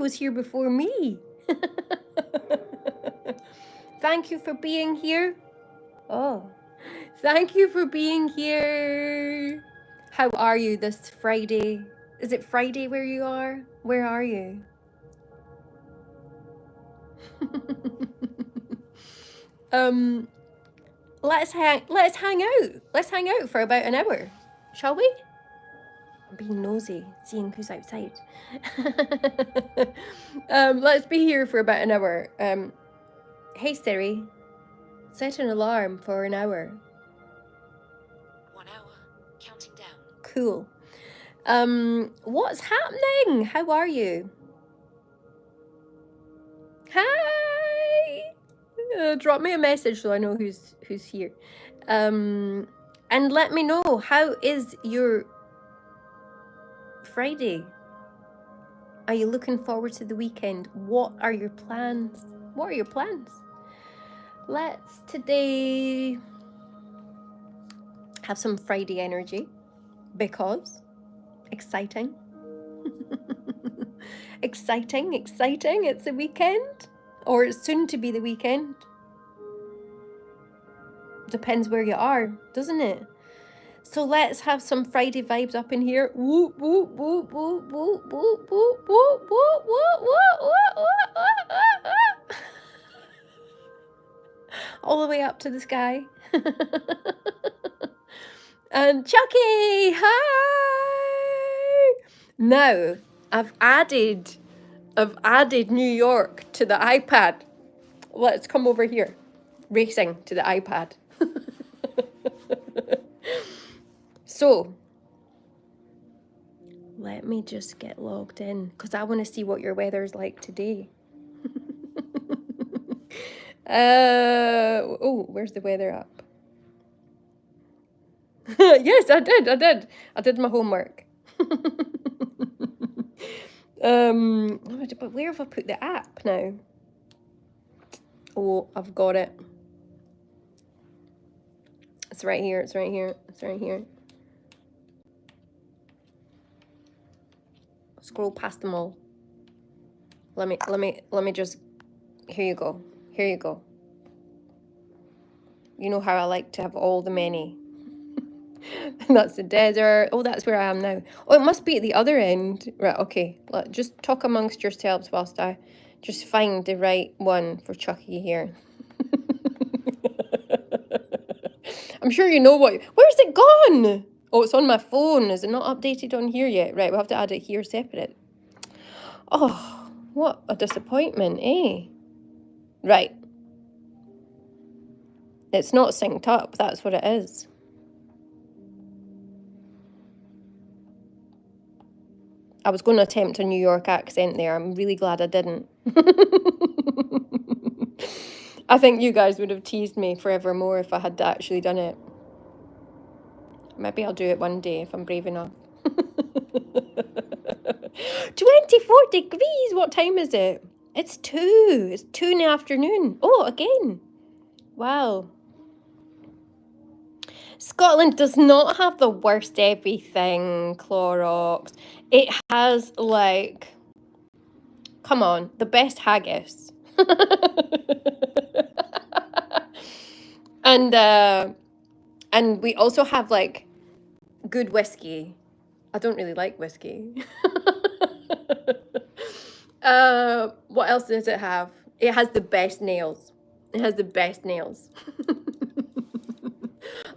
was here before me. Thank you for being here. Oh, thank you for being here. How are you this Friday? Is it Friday where you are? Where are you? um, let's hang out. Let's hang out for about an hour, shall we? I'm being nosy, seeing who's outside. Let's be here for about an hour. Hey Siri, set an alarm for an hour. 1 hour, counting down. Cool. What's happening? How are you? Hi. Drop me a message so I know who's here. And let me know, how is your Friday? Are you looking forward to the weekend? What are your plans? What are your plans? Let's today have some Friday energy because exciting. exciting. It's the weekend, or it's soon to be the weekend. Depends where you are, doesn't it? So let's have some Friday vibes up in here. Whoop, whoop, whoop, whoop, whoop, whoop, whoop, whoop, whoop, whoop, whoop. All the way up to the sky. And Chucky, hi! Now, I've added New York to the iPad. Let's come over here. Racing to the iPad. So, let me just get logged in because I want to see what your weather's like today. Oh, where's the weather app? Yes, I did. I did my homework. But where have I put the app now? Oh, I've got it. It's right here. Scroll past them all. Let me just, here you go. You know how I like to have all the many. And that's the desert. Oh, that's where I am now. Oh, it must be at the other end. Right, okay. Just talk amongst yourselves whilst I just find the right one for Chucky here. I'm sure you know what. Where's it gone? Oh, it's on my phone. Is it not updated on here yet? Right, we'll have to add it here separate. Oh, what a disappointment, eh? Right. It's not synced up, that's what it is. I was going to attempt a New York accent there. I'm really glad I didn't. I think you guys would have teased me forevermore if I had actually done it. Maybe I'll do it one day if I'm brave enough. 24 degrees! What time is it? It's 2. It's 2 in the afternoon. Oh, again. Wow. Scotland does not have the worst everything, Clorox. It has, like, come on, the best haggis. And we also have, like, good whiskey. I don't really like whiskey. What else does it have? It has the best nails.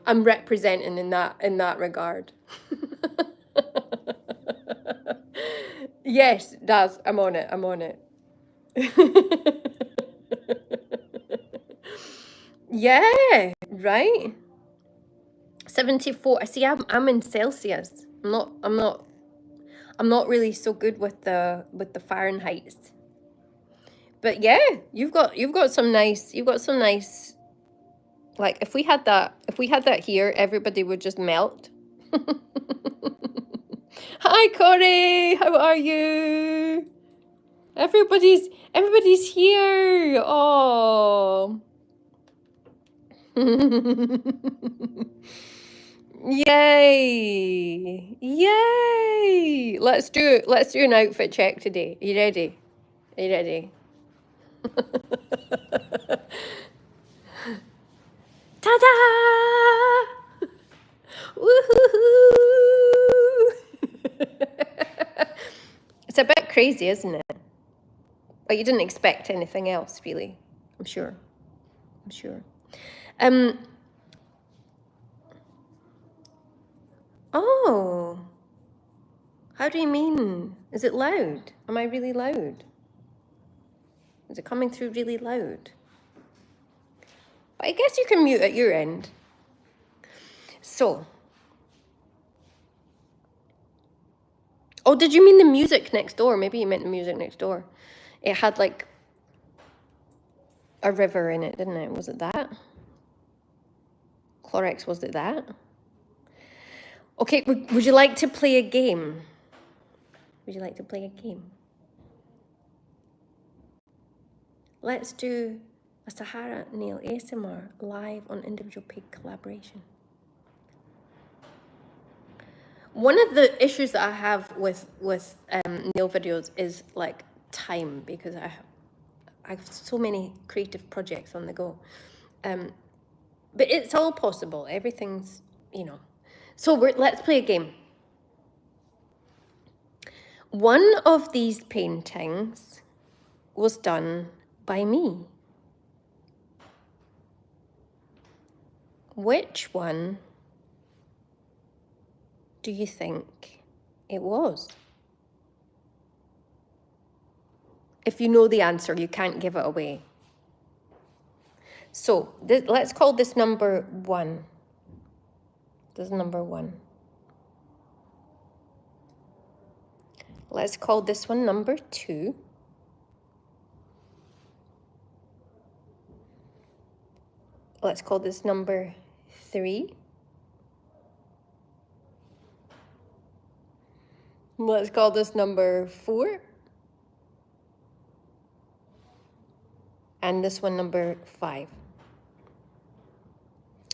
I'm representing in that regard. Yes, it does. I'm on it. Yeah, right. 74. See, I'm in Celsius. I'm not really so good with the Fahrenheit. But yeah, you've got some nice, like, if we had that here, everybody would just melt. Hi Corey, how are you? Everybody's here. Oh. Yay! Let's do an outfit check today. Are you ready? Are you ready? Ta-da! Woohoo! It's a bit crazy, isn't it? But you didn't expect anything else, really. I'm sure. I'm sure. Oh. How do you mean? Is it loud? Am I really loud? Is it coming through really loud? But I guess you can mute at your end. So. Oh, did you mean the music next door? Maybe you meant the music next door. It had like a river in it, didn't it? Was it that? Clorox, was it that? Okay, would you like to play a game? Would you like to play a game? Let's do a Sahara Neil ASMR live on individual paid collaboration. One of the issues that I have with Neil videos is like time, because I have so many creative projects on the go. But it's all possible. Everything's, you know. So let's play a game. One of these paintings was done by me. Which one do you think it was? If you know the answer, you can't give it away. So let's call this number 1. This is number 1. Let's call this one number 2. Let's call this number 3. Let's call this number 4. And this one number 5.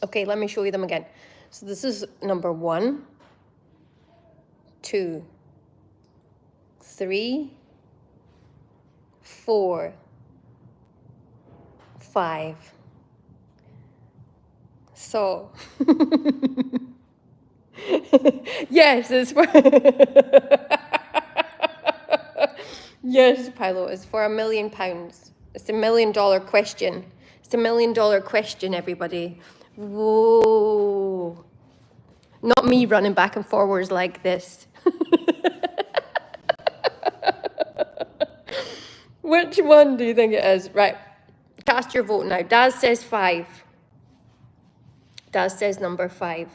Okay, let me show you them again. So this is number 1, 2, 3, 4, 5. So, yes, it's for yes, Pilot, it's for £1 million. It's $1 million question. It's $1 million question, everybody. Whoa. Not me running back and forwards like this. Which one do you think it is? Right, cast your vote now. Daz says 5. Daz says number 5.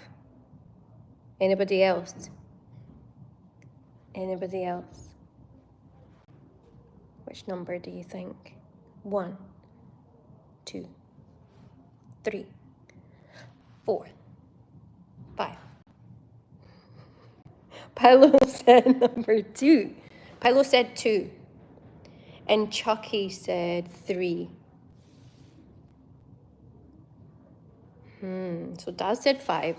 Anybody else? Anybody else? Which number do you think? 1, 2, 3, 4, 5. Pilo said number 2. Pilo said 2. And Chucky said 3. So Daz said 5.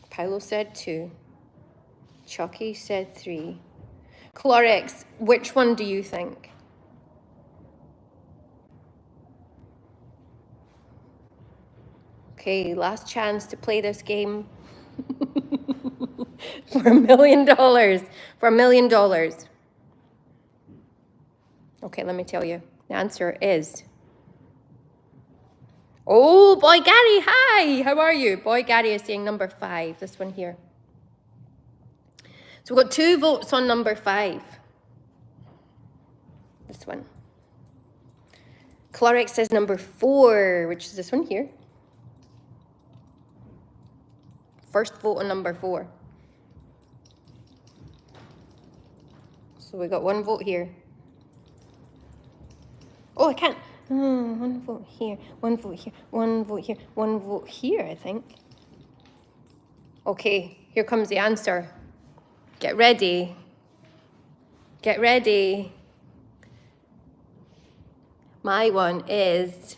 Pilo said 2. Chucky said 3. Clorox, which one do you think? Okay, last chance to play this game. For $1 million. For $1 million. Okay, let me tell you. The answer is... Oh, Boy Gary, hi! How are you? Boy Gary is saying number 5, this one here. So we've got 2 votes on number 5. This one. Clorox says number 4, which is this one here. First vote on number 4. So we got 1 vote here. Oh, I can't. 1 vote here, 1 vote here, 1 vote here, 1 vote here, I think. Okay, here comes the answer. Get ready. Get ready. My one is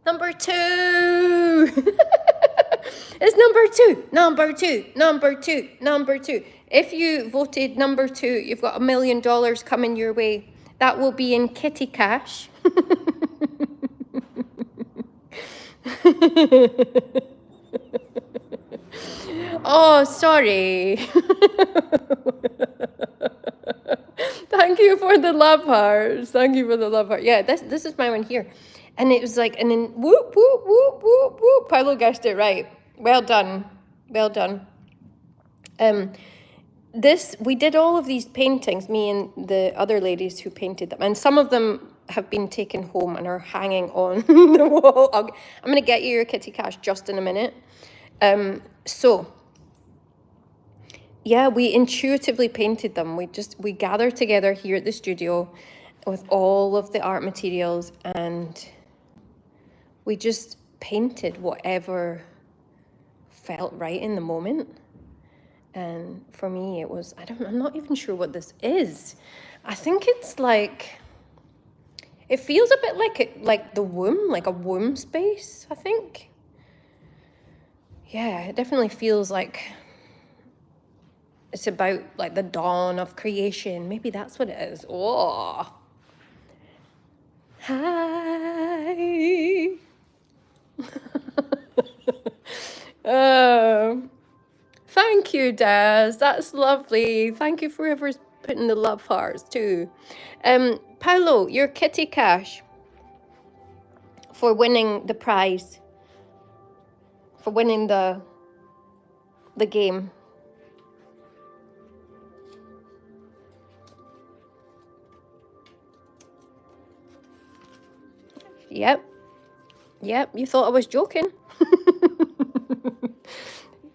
number 2. It's number two, number two, number two, number two. If you voted number two, you've got $1 million coming your way. That will be in kitty cash. Oh, sorry. Thank you for the love hearts. Thank you for the love heart. Yeah, this is my one here. And it was like, and then whoop, whoop, whoop, whoop, whoop. Paolo guessed it right. Well done. Well done. We did all of these paintings, me and the other ladies who painted them. And some of them have been taken home and are hanging on the wall. I'm going to get you your kitty cash just in a minute. So yeah, we intuitively painted them. We gathered together here at the studio with all of the art materials, and we just painted whatever felt right in the moment. And for me, it was, I'm not even sure what this is. I think it's like, it feels a bit like the womb, like a womb space, I think. Yeah, it definitely feels like it's about like the dawn of creation. Maybe that's what it is. Oh. Hi. Thank you, Daz. That's lovely. Thank you for whoever's putting the love hearts too. Paolo, your kitty cash for winning the prize, for winning the game. Yep. Yep, you thought I was joking.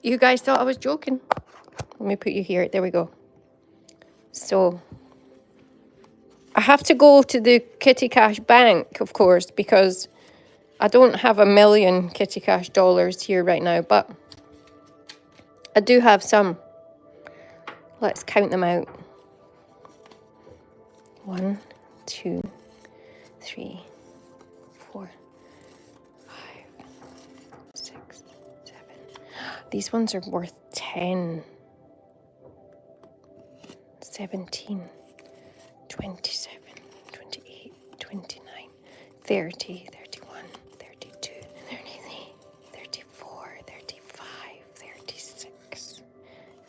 You guys thought I was joking. Let me put you here. There we go. So I have to go to the Kitty Cash bank, of course, because I don't have $1 million Kitty Cash dollars here right now, but I do have some. Let's count them out. 1, 2, 3, 4, 5, 6, 7. These ones are worth 10, 17, 27, 28, 29, 30, 31, 32, 33, 34, 35, 36,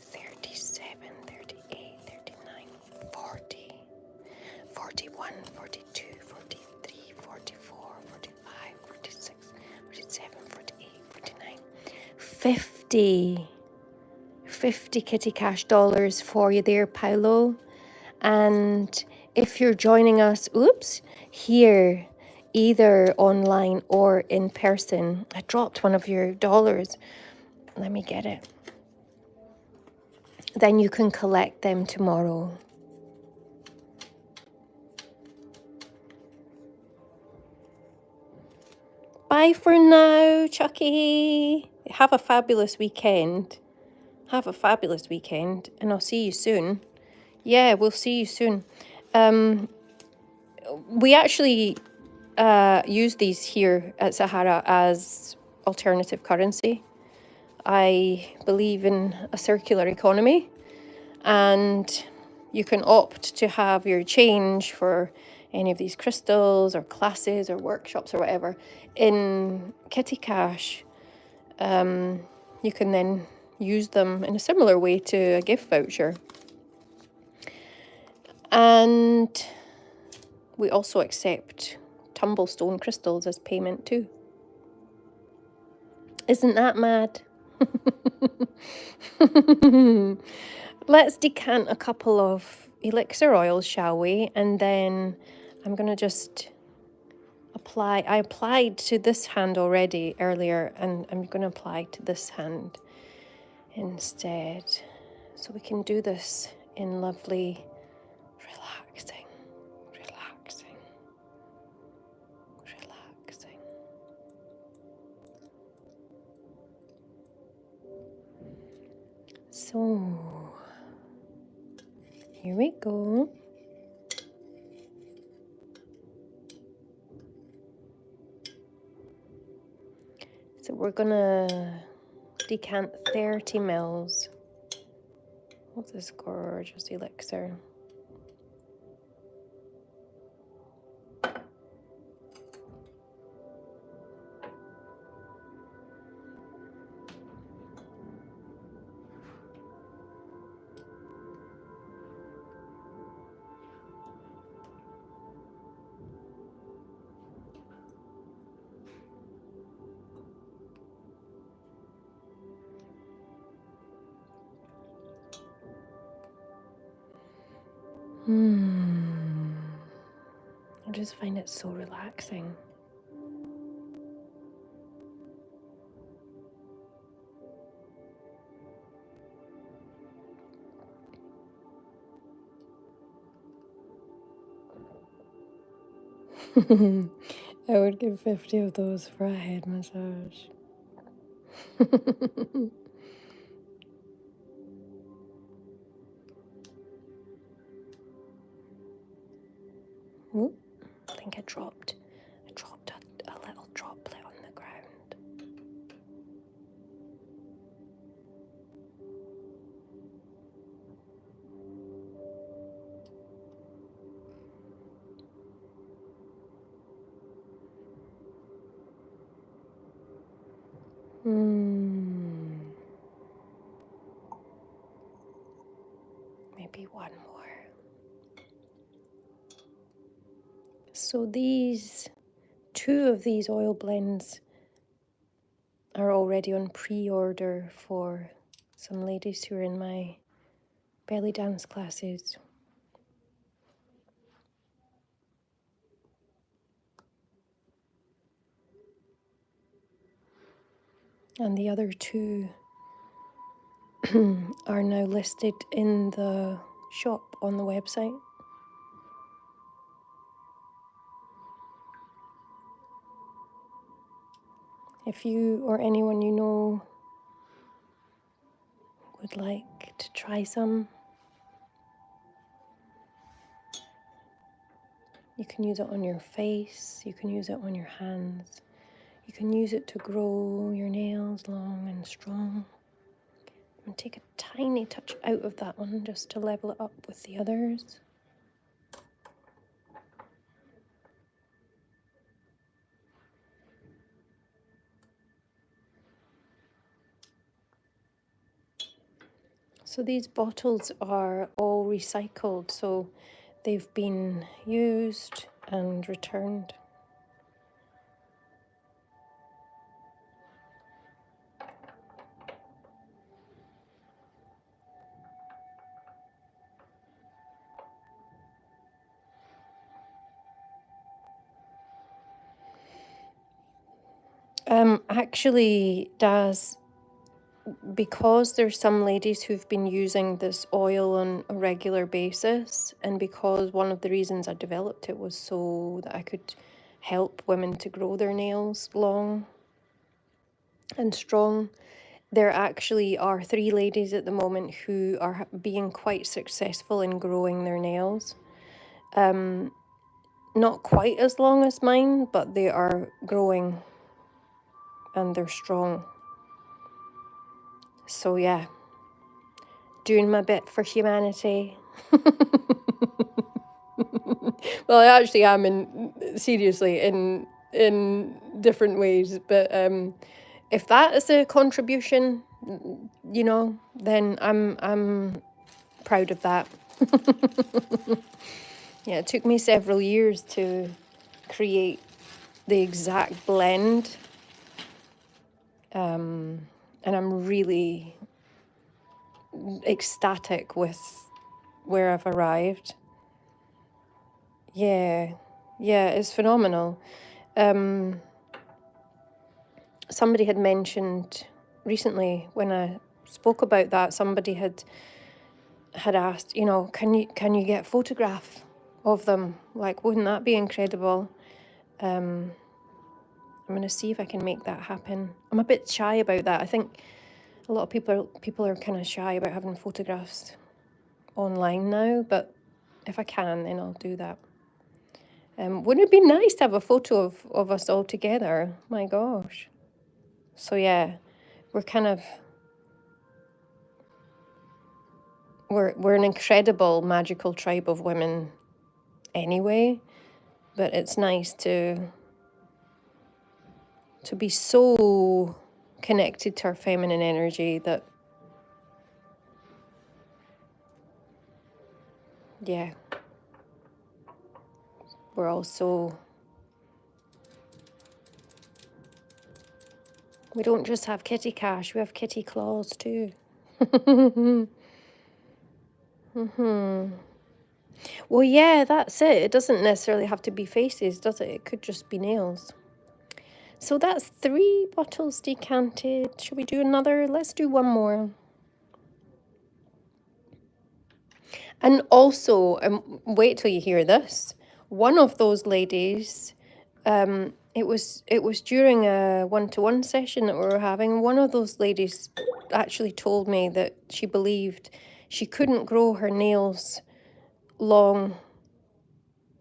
37, 38, 39, 40, 41, 42, 43, 44, 45, 46, 47, 48, 49, 50. 50 Kitty Cash dollars for you there, Paolo. And if you're joining us, here, either online or in person, I dropped one of your dollars. Let me get it. Then you can collect them tomorrow. Bye for now, Chucky. Have a fabulous weekend. Have a fabulous weekend, and I'll see you soon. Yeah, we'll see you soon. We actually use these here at Sahara as alternative currency. I believe in a circular economy, and you can opt to have your change for any of these crystals or classes or workshops or whatever in Kitty Cash. You can then use them in a similar way to a gift voucher. And we also accept tumblestone crystals as payment too. Isn't that mad? Let's decant a couple of elixir oils, shall we? And then I'm going to just apply. I applied to this hand already earlier, and I'm going to apply to this hand instead. So we can do this in lovely, relaxing, relaxing, relaxing. So, here we go. So we're gonna decant 30 mils of this gorgeous elixir. I just find it so relaxing. I would give 50 of those for a head massage. Oop, I think I dropped a little droplet on the ground. Maybe one more. So two of these oil blends are already on pre-order for some ladies who are in my belly dance classes. And the other two are now listed in the shop on the website. If you or anyone you know would like to try some, you can use it on your face, you can use it on your hands, you can use it to grow your nails long and strong. And take a tiny touch out of that one just to level it up with the others. So these bottles are all recycled, so they've been used and returned. Actually, Daz, because there's some ladies who've been using this oil on a regular basis, and because one of the reasons I developed it was so that I could help women to grow their nails long and strong, there actually are 3 ladies at the moment who are being quite successful in growing their nails. Not quite as long as mine, but they are growing and they're strong. So yeah, doing my bit for humanity. Well, I actually am seriously in different ways, but if that is a contribution, then I'm proud of that. Yeah, it took me several years to create the exact blend, and I'm really ecstatic with where I've arrived. Yeah, it's phenomenal. Somebody had mentioned recently when I spoke about that, somebody had asked, can you get a photograph of them? Like, wouldn't that be incredible? I'm going to see if I can make that happen. I'm a bit shy about that. I think a lot of people are kind of shy about having photographs online now, but if I can, then I'll do that. Wouldn't it be nice to have a photo of us all together? My gosh. So yeah, we're kind of we're an incredible magical tribe of women anyway, but it's nice to be so connected to our feminine energy that, yeah, we're also, we don't just have kitty cash, we have kitty claws too. Well, yeah, that's it. It doesn't necessarily have to be faces, does it? It could just be nails. So that's 3 bottles decanted. Should we do another? Let's do one more. And also, wait till you hear this. One of those ladies, it was during a one-to-one session that we were having. One of those ladies actually told me that she believed she couldn't grow her nails long,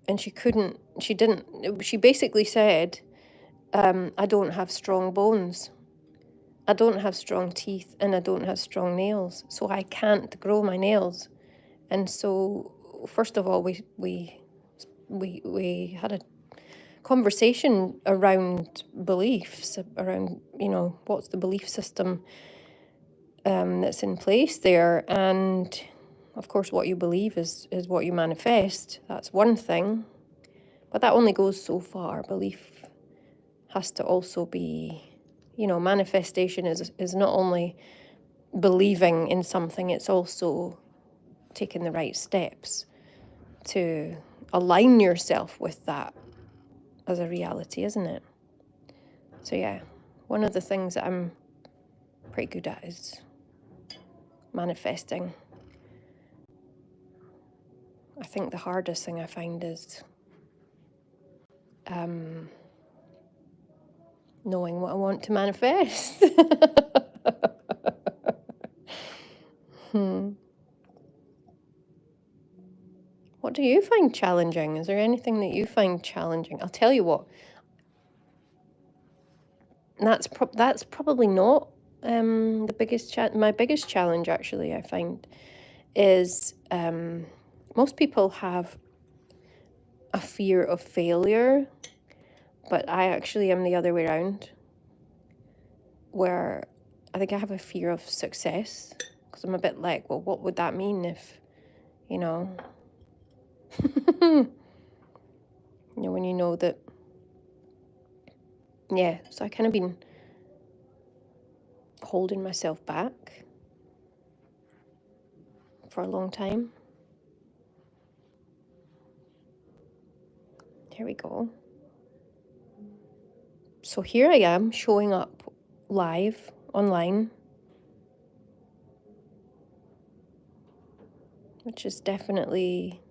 and she basically said, I don't have strong bones, I don't have strong teeth, and I don't have strong nails, so I can't grow my nails. And so, first of all, we had a conversation around beliefs, around, what's the belief system that's in place there. And of course, what you believe is what you manifest. That's one thing, but that only goes so far. Belief has to also be, manifestation is not only believing in something, it's also taking the right steps to align yourself with that as a reality, isn't it? So yeah, one of the things that I'm pretty good at is manifesting. I think the hardest thing I find is knowing what I want to manifest. What do you find challenging? Is there anything that you find challenging? I'll tell you what. That's probably not the biggest my biggest challenge, actually, I find, is most people have a fear of failure, but I actually am the other way around, where I think I have a fear of success, because I'm a bit like, well, what would that mean if, when you know that, yeah, so I kind of been holding myself back for a long time. Here we go. So here I am showing up live online, which is definitely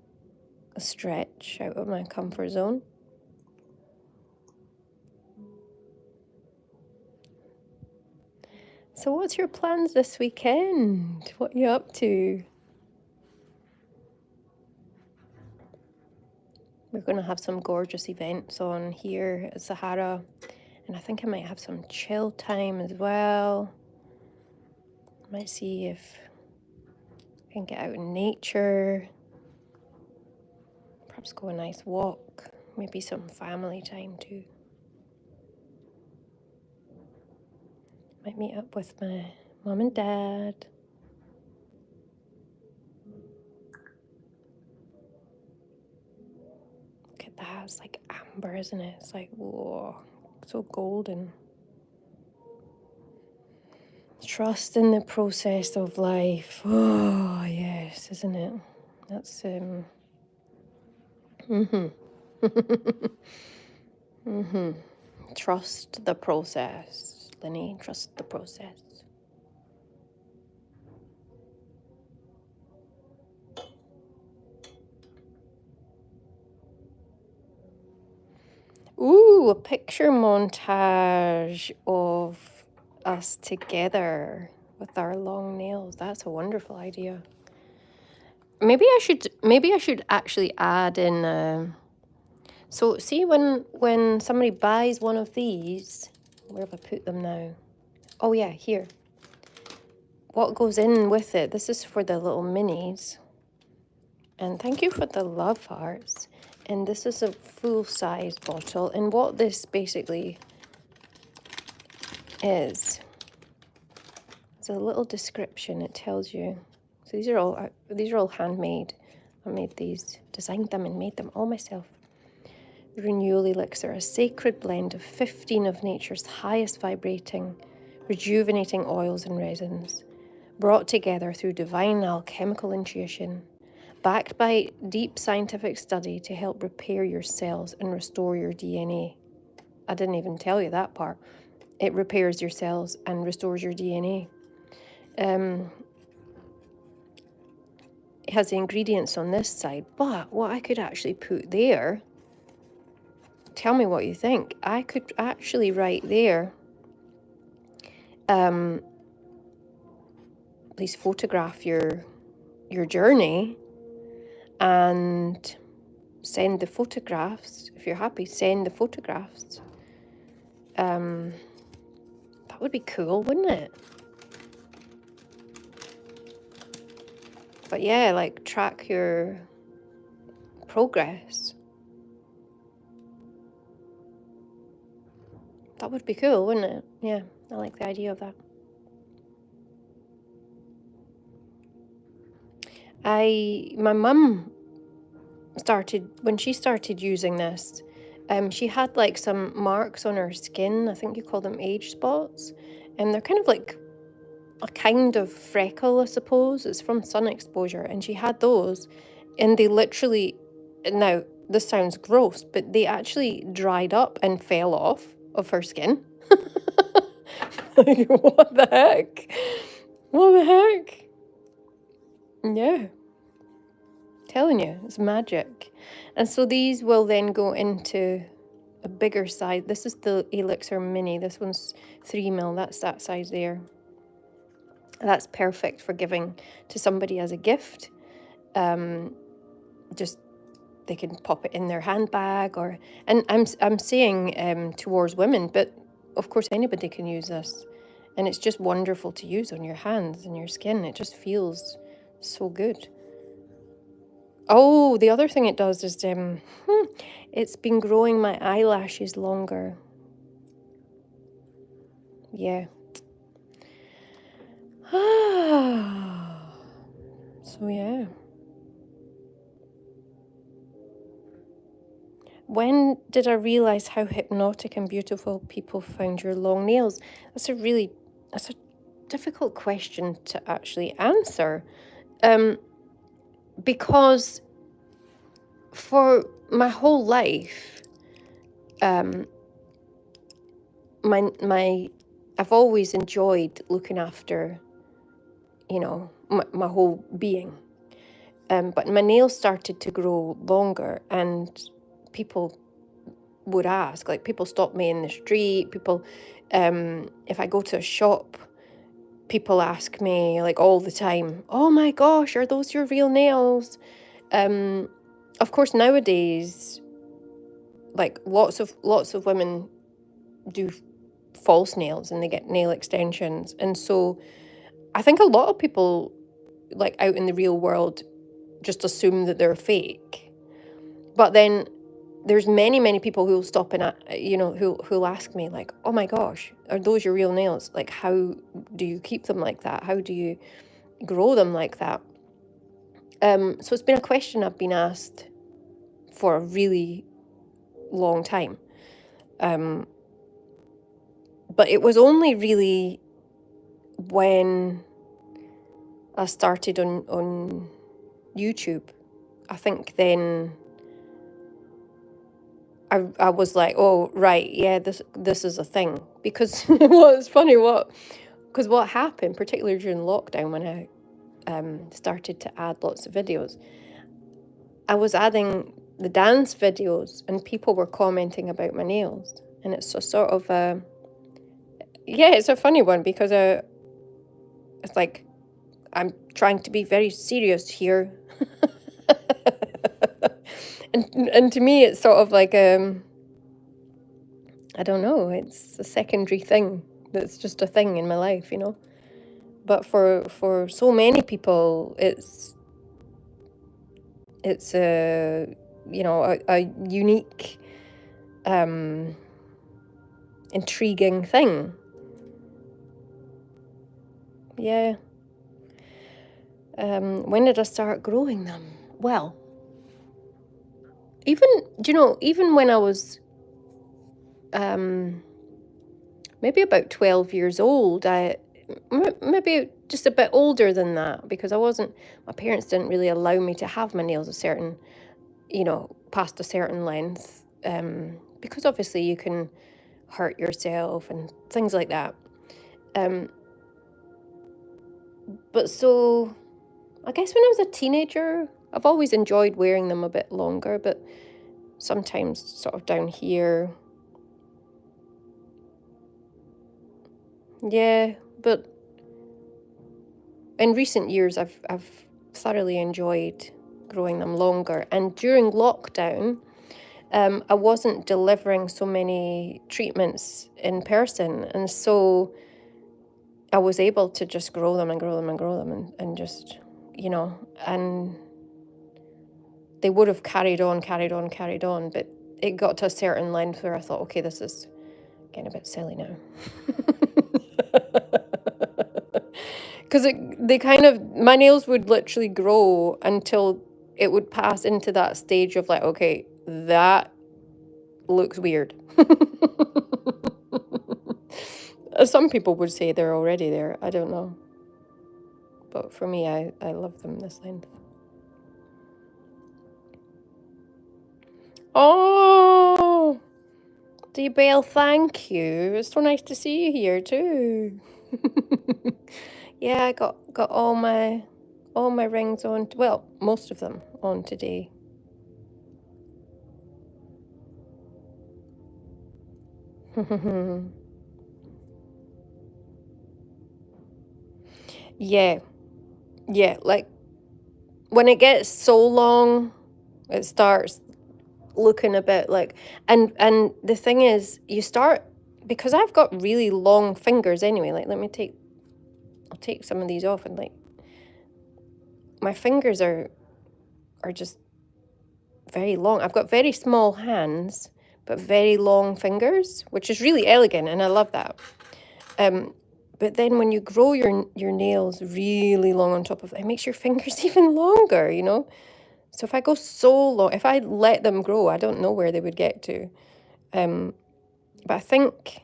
a stretch out of my comfort zone. So what's your plans this weekend? What are you up to? We're going to have some gorgeous events on here at Sahara, and I think I might have some chill time as well. Might see if I can get out in nature, perhaps go a nice walk, maybe some family time too. Might meet up with my mom and dad. Look at that, it's like amber, isn't it? It's like, whoa, so golden. Trust in the process of life. Oh, yes, isn't it? That's, Trust the process, Lenny, trust the process. Ooh, a picture montage of us together with our long nails. That's a wonderful idea. Maybe I should actually add in. So see, when somebody buys one of these, where have I put them now? Oh yeah, here. what goes in with it. This is for the little minis. And thank you for the love hearts. And this is a full-size bottle. And what this basically is, it's a little description. It tells you. So these are all handmade. I made these, designed them and made them all myself. Renewal Elixir, a sacred blend of 15 of nature's highest vibrating, rejuvenating oils and resins, brought together through divine alchemical intuition, backed by deep scientific study to help repair your cells and restore your DNA. I didn't even tell you that part. It repairs your cells and restores your DNA. It has the ingredients on this side, but what I could actually put there, tell me what you think. I could actually write there, please photograph your journey and send the photographs. If you're happy, send the photographs. That would be cool, wouldn't it? But yeah, like track your progress. That would be cool, wouldn't it? Yeah, I like the idea of that. My mum started, when she started using this, she had like some marks on her skin. I think you call them age spots. And they're kind of like a kind of freckle, I suppose. It's from sun exposure. And she had those, and they literally, now this sounds gross, but they actually dried up and fell off of her skin. Like, what the heck? What the heck? Yeah. Telling you, it's magic. And so these will then go into a bigger size. This is the Elixir Mini. This one's 3 ml. That's that size there. That's perfect for giving to somebody as a gift. Just they can pop it in their handbag, or, and I'm saying towards women, but of course anybody can use this, and it's just wonderful to use on your hands and your skin. It just feels so good. Oh, the other thing it does is it's been growing my eyelashes longer. Yeah. So yeah. When did I realize how hypnotic and beautiful people found your long nails? That's a difficult question to actually answer. Because for my whole life, I've always enjoyed looking after, my whole being. But my nails started to grow longer, and people would ask, like people stop me in the street, people, if I go to a shop, people ask me like all the time, oh my gosh, are those your real nails? Of course, nowadays, like lots of women do false nails and they get nail extensions. And so I think a lot of people like out in the real world just assume that they're fake. But then there's many people who'll stop and, who'll ask me like, oh my gosh, are those your real nails? Like, how do you keep them like that? How do you grow them like that? So it's been a question I've been asked for a really long time. But it was only really when I started on YouTube, I think then I was like, oh, right, yeah, this is a thing. Because well, it's funny because what happened, particularly during lockdown when I started to add lots of videos, I was adding the dance videos and people were commenting about my nails. And it's a sort of it's a funny one because it's like I'm trying to be very serious here. and to me it's sort of like I don't know, it's a secondary thing that's just a thing in my life, But for so many people, it's a, you know, a unique, intriguing thing. Yeah. When did I start growing them? Well, even, you know, even when I was maybe about 12 years old, maybe just a bit older than that, because my parents didn't really allow me to have my nails a certain, you know, past a certain length, because obviously you can hurt yourself and things like that. But so I guess when I was a teenager, I've always enjoyed wearing them a bit longer, but sometimes sort of down here. Yeah, but in recent years, I've thoroughly enjoyed growing them longer. And during lockdown, I wasn't delivering so many treatments in person, and so I was able to just grow them and grow them and grow them and just, you know, and they would have carried on, but it got to a certain length where I thought, okay, this is getting a bit silly now. Because my nails would literally grow until it would pass into that stage of like, okay, that looks weird. Some people would say they're already there. I don't know. But for me, I love them this length. Oh, D-Bell, thank you. It's so nice to see you here too. Yeah, I got all my rings on. Well, most of them on today. Yeah, like when it gets so long, it starts looking a bit like, and the thing is, you start, because I've got really long fingers anyway. Like, I'll take some of these off, and like my fingers are just very long. I've got very small hands, but very long fingers, which is really elegant, and I love that. But then when you grow your nails really long on top of it, it makes your fingers even longer, you know? So if I go so long, if I let them grow, I don't know where they would get to. But I think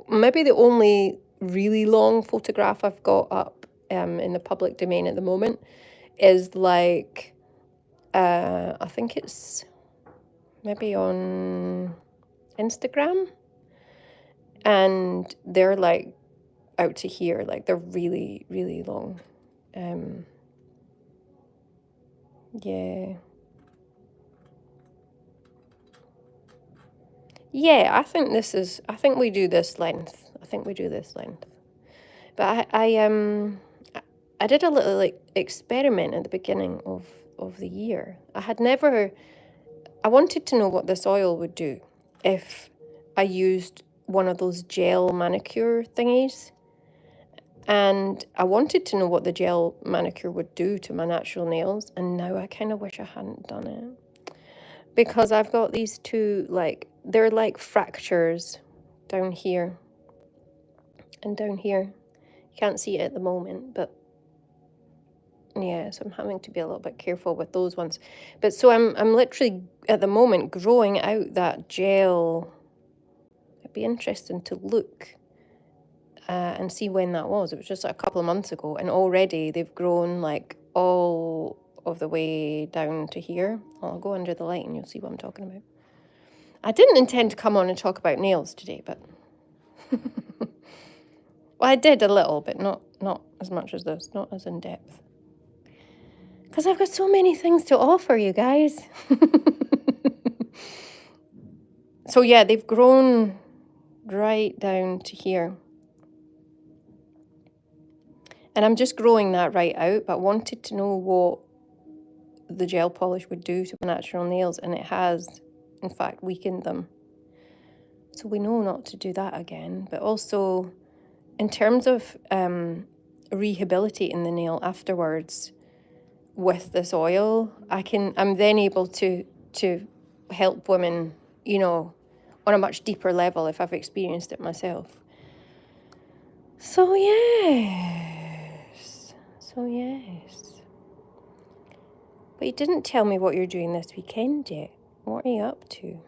maybe the only really long photograph I've got up in the public domain at the moment is like, I think it's maybe on Instagram, and they're like out to here, like they're really, really long. Yeah. Yeah, I think we do this length. I think we do this length. But I did a little like experiment at the beginning of the year. I wanted to know what this oil would do if I used one of those gel manicure thingies. And I wanted to know what the gel manicure would do to my natural nails. And now I kind of wish I hadn't done it. Because I've got these two, like, they're like fractures down here and down here. You can't see it at the moment, but yeah, so I'm having to be a little bit careful with those ones. But so I'm literally at the moment growing out that gel. It'd be interesting to look and see when that was. It was just a couple of months ago, and already they've grown like all of the way down to here. I'll go under the light and you'll see what I'm talking about. I didn't intend to come on and talk about nails today, but well, I did a little, but not as much as this, not as in depth. Because I've got so many things to offer you guys. So yeah, they've grown right down to here. And I'm just growing that right out, but wanted to know what the gel polish would do to my natural nails, and it has, in fact, weakened them. So we know not to do that again. But also, in terms of rehabilitating the nail afterwards with this oil, I'm then able to help women, you know, on a much deeper level if I've experienced it myself. So yes. But you didn't tell me what you're doing this weekend yet. What are you up to?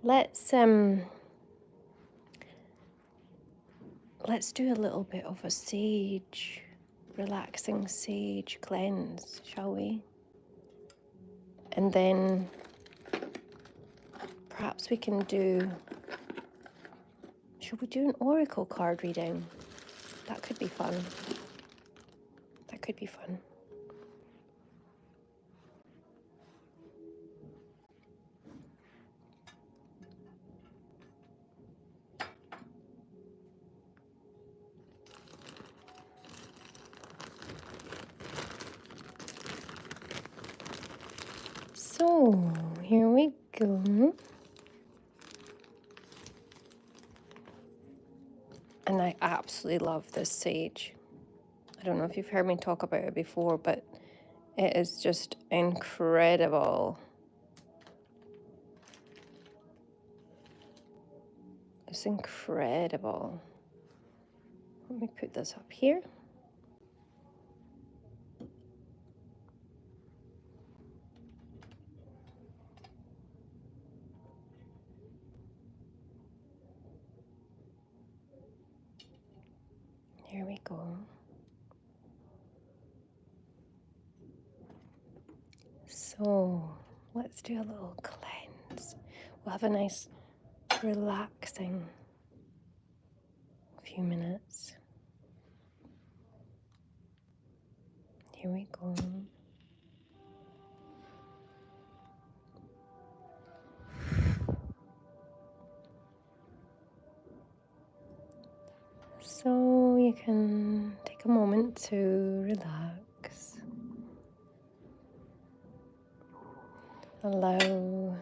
Let's do a little bit of a sage, relaxing sage cleanse, shall we? And then perhaps we can should we do an oracle card reading? That could be fun. So, here we go. And I absolutely love this sage. I don't know if you've heard me talk about it before, but it is just incredible. It's incredible. Let me put this up here. Here we go. So, let's do a little cleanse. We'll have a nice, relaxing few minutes. Here we go. So you can take a moment to relax. Allow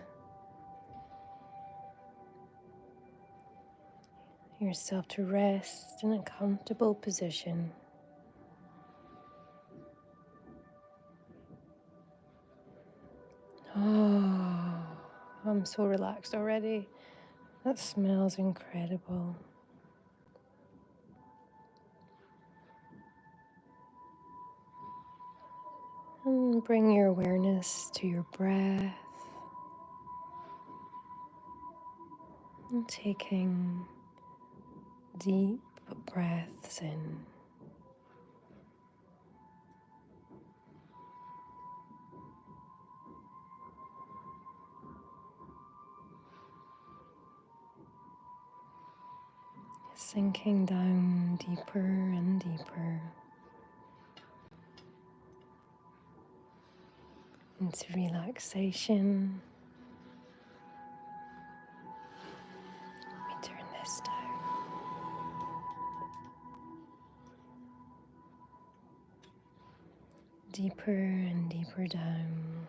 yourself to rest in a comfortable position. Oh, I'm so relaxed already. That smells incredible. And bring your awareness to your breath. And taking deep breaths in. Sinking down deeper and deeper into relaxation. Let me turn this down. Deeper and deeper down.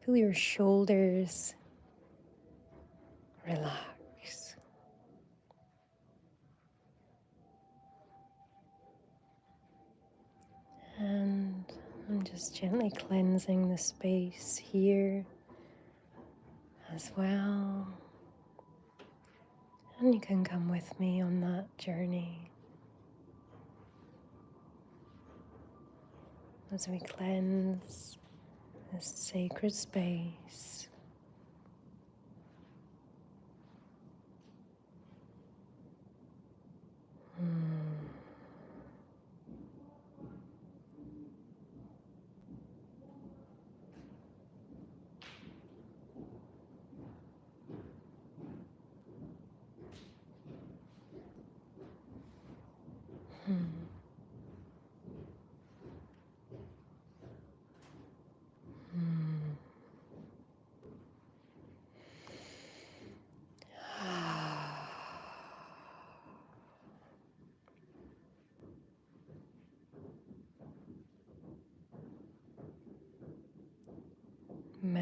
Feel your shoulders relax. And I'm just gently cleansing the space here as well. And you can come with me on that journey as we cleanse this sacred space.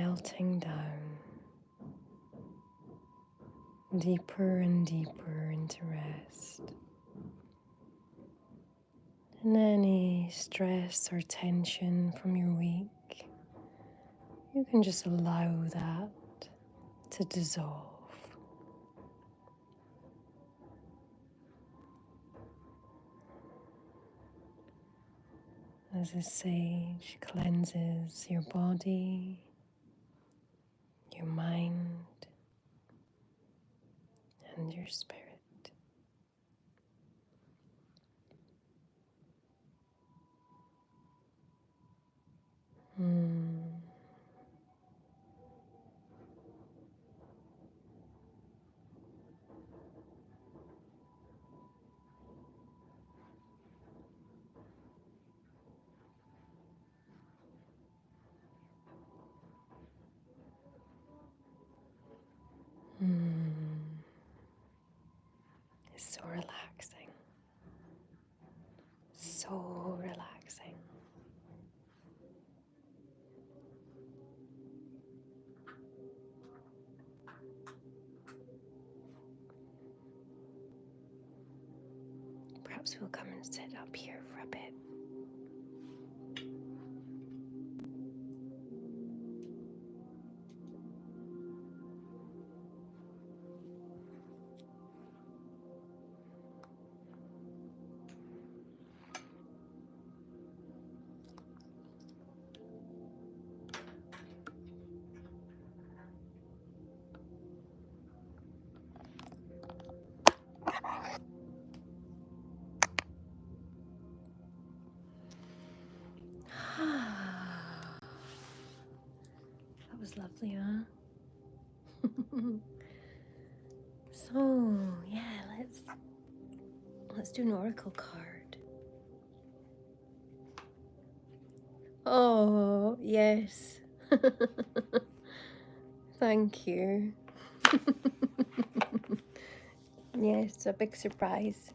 melting down deeper and deeper into rest. And any stress or tension from your week, you can just allow that to dissolve. As the sage cleanses your body, your mind, and your spirit. Mm. Mm. It's so relaxing. So relaxing. Perhaps we'll come and sit up here for a bit. That was lovely, huh? So, yeah, let's do an oracle card. Oh, yes. Thank you. Yes, a big surprise.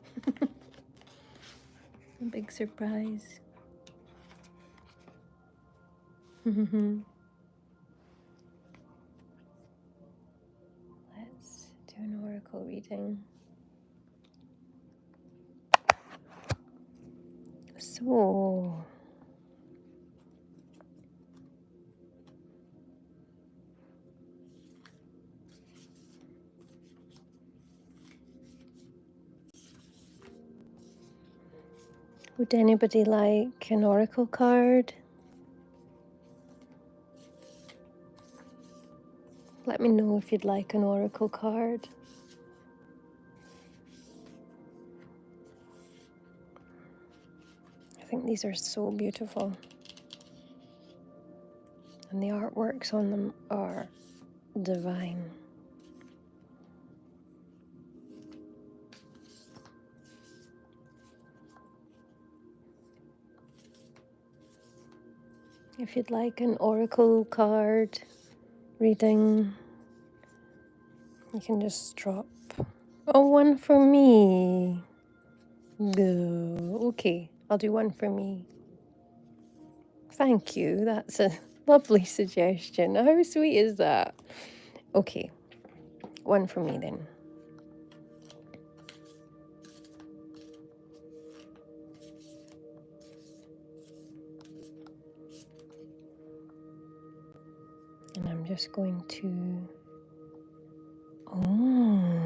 A big surprise. Let's do an oracle reading. So, would anybody like an oracle card? Let me know if you'd like an oracle card. I think these are so beautiful. And the artworks on them are divine. If you'd like an oracle card reading, you can just drop, oh, one for me. Go. Okay, I'll do one for me. Thank you. That's a lovely suggestion. How sweet is that? Okay, one for me then. And I'm just going to... Oh.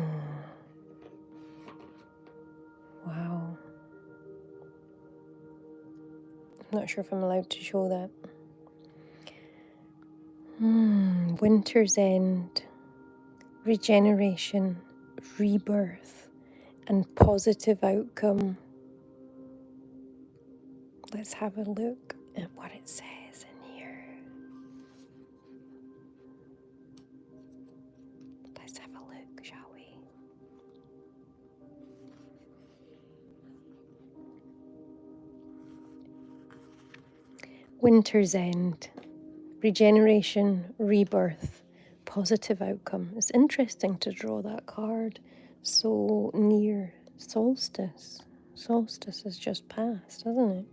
Wow. I'm not sure if I'm allowed to show that. Winter's end, regeneration, rebirth, and positive outcome. Let's have a look at what it says in here. Let's have a look, shall we? Winter's end, regeneration, rebirth, positive outcome. It's interesting to draw that card so near solstice. Solstice has just passed, hasn't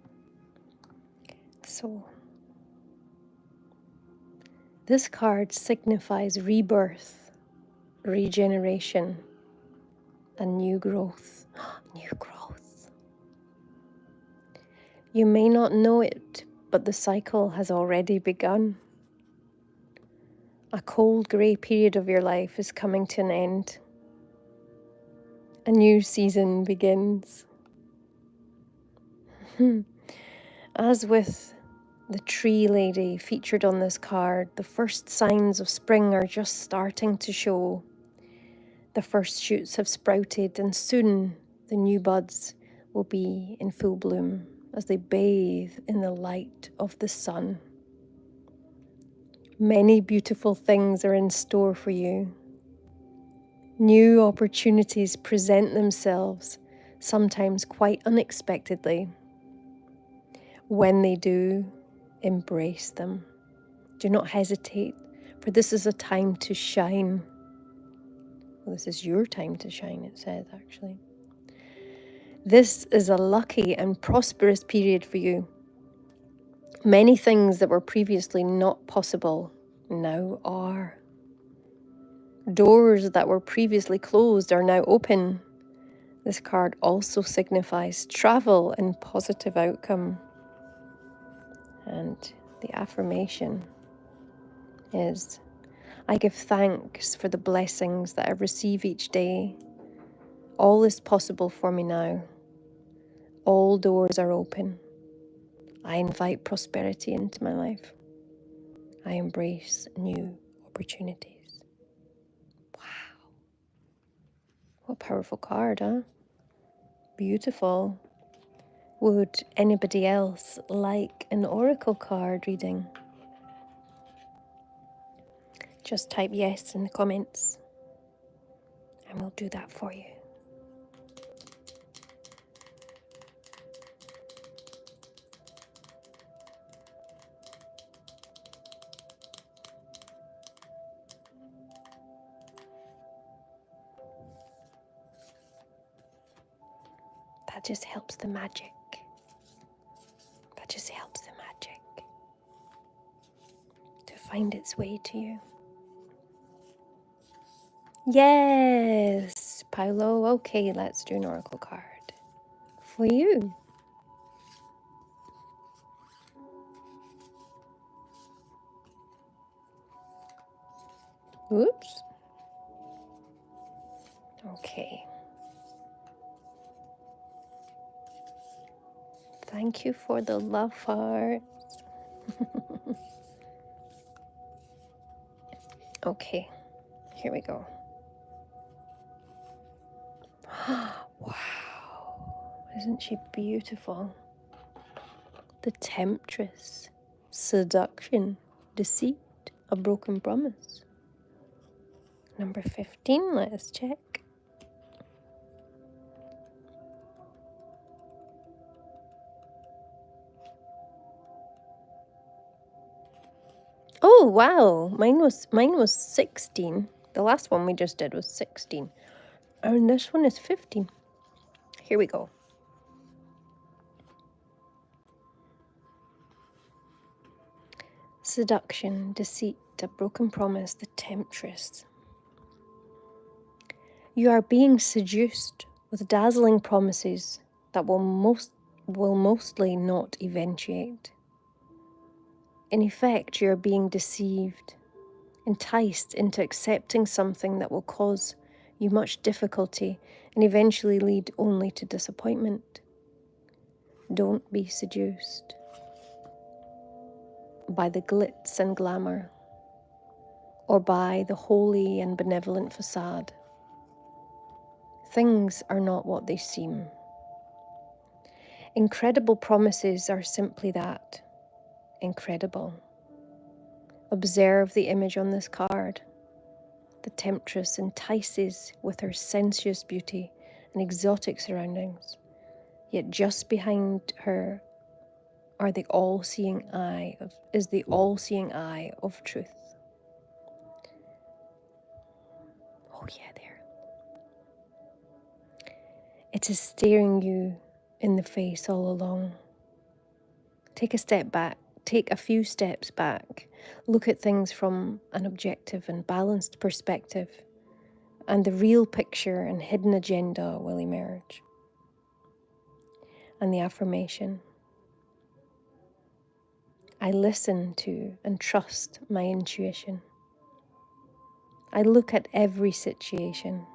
it? So, This card signifies rebirth, regeneration, and new growth. New growth. You may not know it, but the cycle has already begun. A cold grey period of your life is coming to an end. A new season begins. As with the tree lady featured on this card, the first signs of spring are just starting to show. The first shoots have sprouted, and soon the new buds will be in full bloom as they bathe in the light of the sun. Many beautiful things are in store for you. New opportunities present themselves, sometimes quite unexpectedly. When they do, embrace them. Do not hesitate, for this is a time to shine. Well, this is your time to shine, it says actually. This is a lucky and prosperous period for you. Many things that were previously not possible now are. Doors that were previously closed are now open. This card also signifies travel and positive outcome. And the affirmation is, I give thanks for the blessings that I receive each day. All is possible for me now. All doors are open. I invite prosperity into my life. I embrace new opportunities. Wow. What a powerful card, huh? Beautiful. Would anybody else like an oracle card reading? Just type yes in the comments and we'll do that for you. That just helps the magic. That just helps the magic to find its way to you. Yes, Paolo. Okay, let's do an oracle card for you. Oops. Okay. Thank you for the love heart. Okay, here we go. Wow, isn't she beautiful? The temptress, seduction, deceit, a broken promise. Number 15, let's check. Oh wow, mine was 16. The last one we just did was 16. And this one is 15. Here we go. Seduction, deceit, a broken promise, the temptress. You are being seduced with dazzling promises that will mostly not eventuate. In effect, you are being deceived, enticed into accepting something that will cause you much difficulty and eventually lead only to disappointment. Don't be seduced by the glitz and glamour, or by the holy and benevolent facade. Things are not what they seem. Incredible promises are simply that, incredible. Observe the image on this card. The temptress entices with her sensuous beauty and exotic surroundings, yet just behind her is the all-seeing eye of truth. Oh yeah, there. It is staring you in the face all along. Take a step back take a few steps back, look at things from an objective and balanced perspective, and the real picture and hidden agenda will emerge. And the affirmation: I listen to and trust my intuition. I look at every situation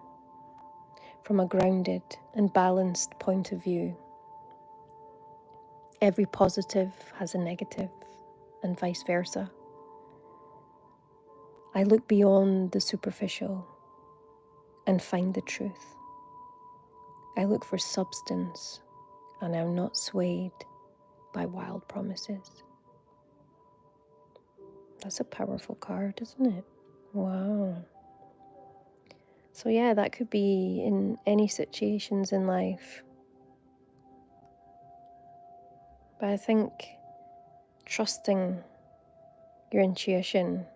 from a grounded and balanced point of view. Every positive has a negative, and vice versa. I look beyond the superficial and find the truth. I look for substance, and I'm not swayed by wild promises. That's a powerful card, isn't it? Wow. So yeah, that could be in any situations in life. But I think trusting your intuition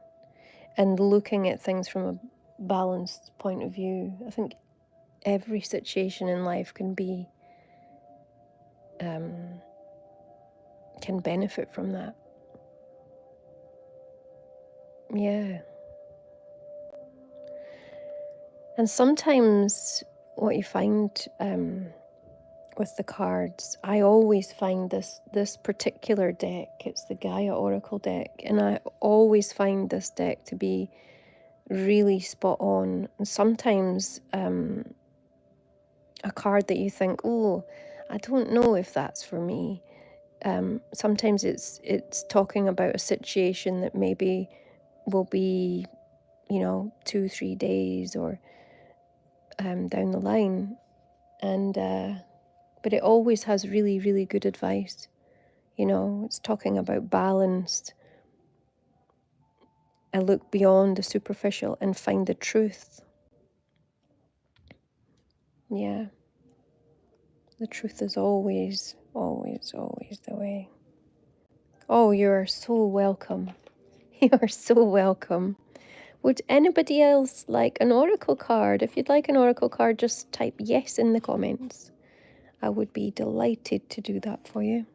and looking at things from a balanced point of view, I think every situation in life can benefit from that. Yeah. And sometimes what you find with the cards, I always find this particular deck, it's the Gaia Oracle deck, and I always find this deck to be really spot on. And sometimes a card that you think, oh, I don't know if that's for me. Sometimes it's talking about a situation that maybe will be, 2-3 days or down the line, and but it always has really, really good advice. It's talking about balanced. I look beyond the superficial and find the truth. Yeah, the truth is always, always, always the way. Oh, you are so welcome. You are so welcome. Would anybody else like an oracle card? If you'd like an oracle card, just type yes in the comments. I would be delighted to do that for you.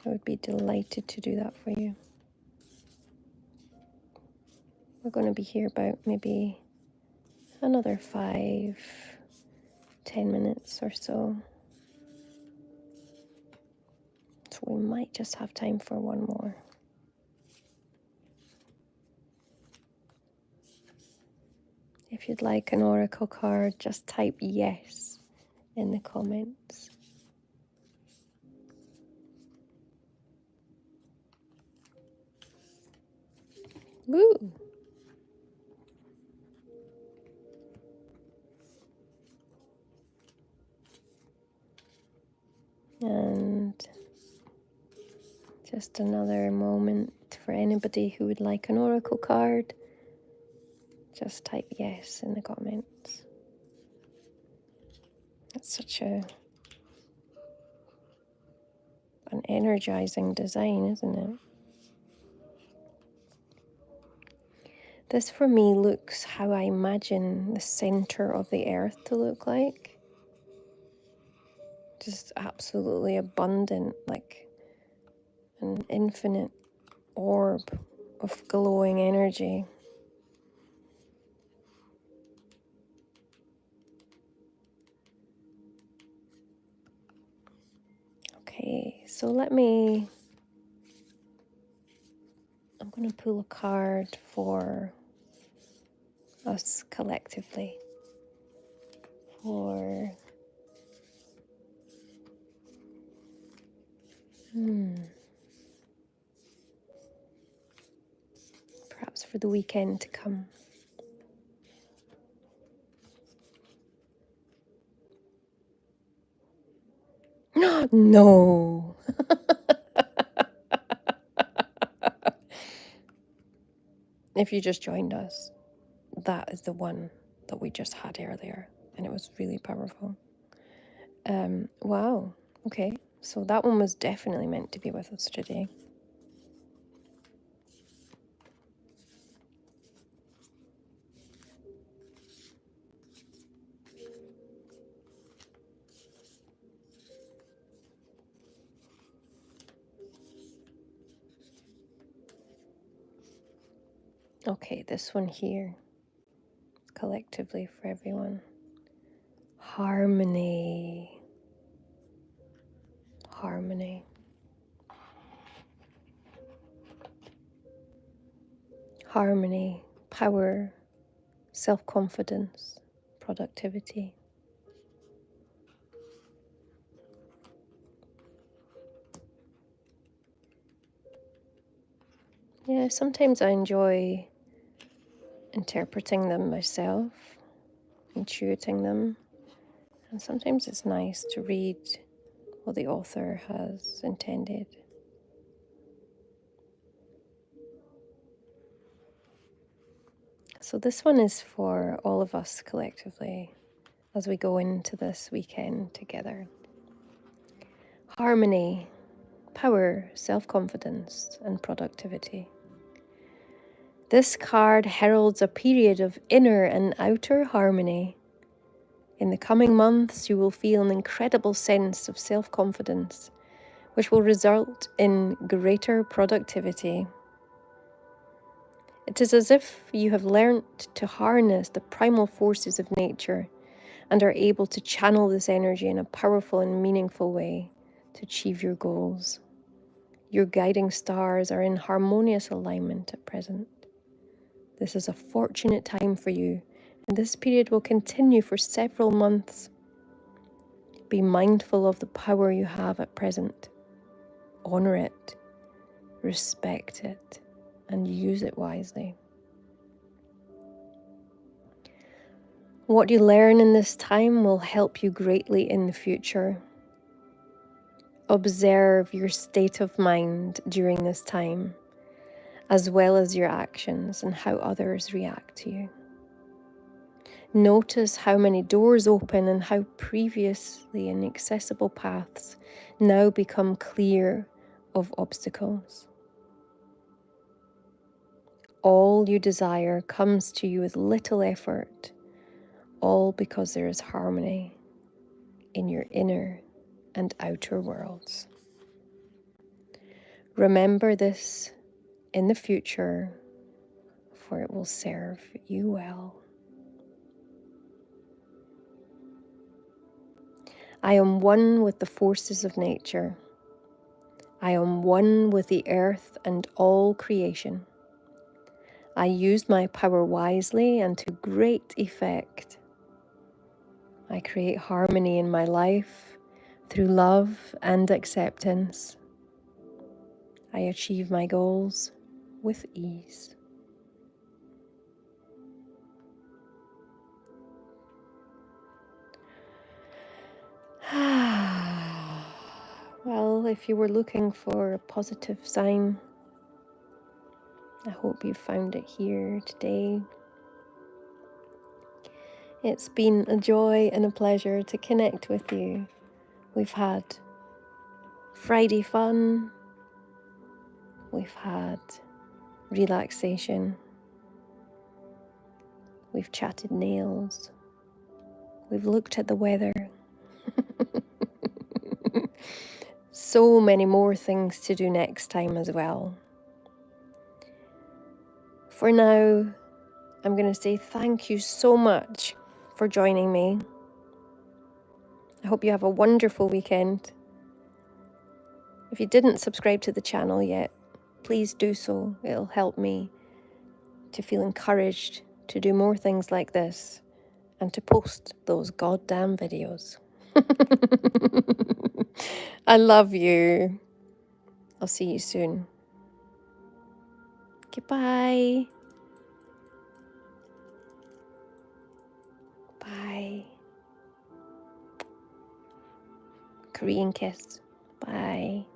I would be delighted to do that for you. We're going to be here about maybe another 5-10 minutes or so. So we might just have time for one more. If you'd like an oracle card, just type yes in the comments. Woo! And just another moment for anybody who would like an oracle card. Just type yes in the comments. It's such an energizing design, isn't it? This for me looks how I imagine the center of the earth to look like. Just absolutely abundant, like an infinite orb of glowing energy. Okay, so I'm going to pull a card for us collectively. Perhaps for the weekend to come. No. If you just joined us, that is the one that we just had earlier, and it was really powerful. Wow. Okay, so that one was definitely meant to be with us today. Okay, this one here, collectively for everyone. Harmony. Harmony. Harmony, power, self-confidence, productivity. Yeah, sometimes I enjoy interpreting them myself, intuiting them, and sometimes it's nice to read what the author has intended. So this one is for all of us collectively as we go into this weekend together. Harmony, power, self-confidence, and productivity. This card heralds a period of inner and outer harmony. In the coming months, you will feel an incredible sense of self-confidence, which will result in greater productivity. It is as if you have learnt to harness the primal forces of nature and are able to channel this energy in a powerful and meaningful way to achieve your goals. Your guiding stars are in harmonious alignment at present. This is a fortunate time for you, and this period will continue for several months. Be mindful of the power you have at present. Honor it, respect it, and use it wisely. What you learn in this time will help you greatly in the future. Observe your state of mind during this time, as well as your actions and how others react to you. Notice how many doors open and how previously inaccessible paths now become clear of obstacles. All you desire comes to you with little effort, all because there is harmony in your inner and outer worlds. Remember this in the future, for it will serve you well. I am one with the forces of nature. I am one with the earth and all creation. I use my power wisely and to great effect. I create harmony in my life through love and acceptance. I achieve my goals with ease. Well, if you were looking for a positive sign, I hope you found it here today. It's been a joy and a pleasure to connect with you. We've had Friday fun, we've had relaxation, we've chatted nails, we've looked at the weather. So many more things to do next time as well. For now, I'm going to say thank you so much for joining me. I hope you have a wonderful weekend. If you didn't subscribe to the channel yet, please do so. It'll help me to feel encouraged to do more things like this and to post those goddamn videos. I love you. I'll see you soon. Goodbye. Bye. Korean kiss. Bye.